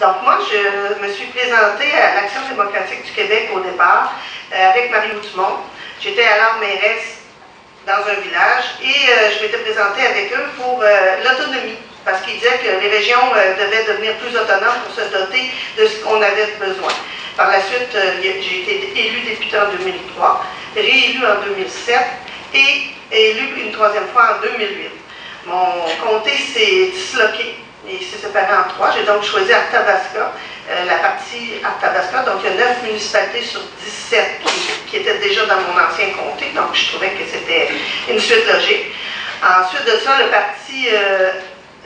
Donc moi, je me suis présentée à l'Action démocratique du Québec au départ, avec Marie Houtimont. J'étais alors mairesse dans un village et je m'étais présentée avec eux pour l'autonomie, parce qu'ils disaient que les régions devaient devenir plus autonomes pour se doter de ce qu'on avait besoin. Par la suite, j'ai été élue députée en 2003, réélue en 2007 et élue une troisième fois en 2008. Mon comté s'est disloqué. Il s'est séparé en trois. J'ai donc choisi Arthabasca, la partie Arthabasca. Donc, il y a 9 municipalités sur 17 qui étaient déjà dans mon ancien comté. Donc, je trouvais que c'était une suite logique. Ensuite de ça, le parti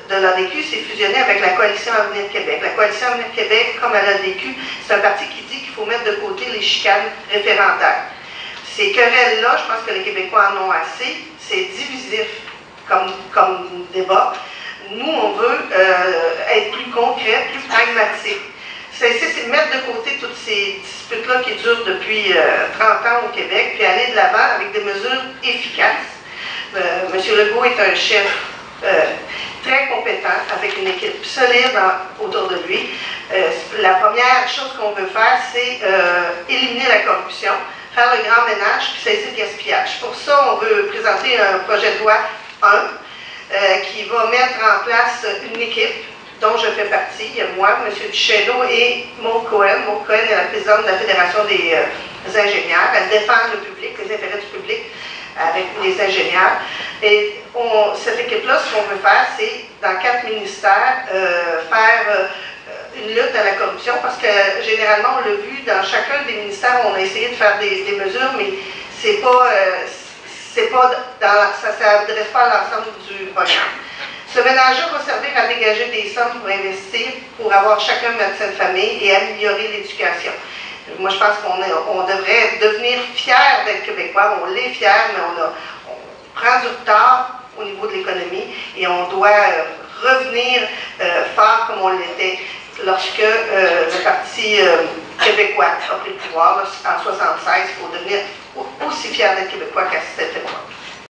de l'ADQ s'est fusionné avec la Coalition Avenir Québec. La Coalition Avenir Québec, comme à l'ADQ, c'est un parti qui dit qu'il faut mettre de côté les chicanes référendaires. Ces querelles-là, je pense que les Québécois en ont assez. C'est divisif comme débat. Nous, on veut être plus concret, plus pragmatique. C'est de mettre de côté toutes ces disputes-là qui durent depuis 30 ans au Québec, puis aller de l'avant avec des mesures efficaces. M. Legault est un chef très compétent, avec une équipe solide autour de lui. La première chose qu'on veut faire, c'est éliminer la corruption, faire le grand ménage, puis cesser le gaspillage. Pour ça, on veut présenter un projet de loi 1, qui va mettre en place une équipe dont je fais partie. Il y a moi, M. Duchesneau et Maud Cohen. Maud Cohen est la présidente de la Fédération des ingénieurs. Elle défend le public, les intérêts du public avec les ingénieurs. Et cette équipe-là, ce qu'on veut faire, c'est, dans 4 ministères, faire une lutte à la corruption, parce que généralement, on l'a vu, dans chacun des ministères, on a essayé de faire des mesures, mais c'est pas... ça ne s'adresse pas à l'ensemble du programme. Ce ménage-là va servir à dégager des sommes pour investir, pour avoir chacun un médecin de famille et améliorer l'éducation. Moi, je pense qu'on devrait devenir fiers d'être Québécois. On l'est fiers, mais on prend du retard au niveau de l'économie et on doit revenir fort comme on l'était lorsque le Parti québécois a pris le pouvoir en 1976. Il faut devenir aussi fiers d'être Québécois qu'à cette époque.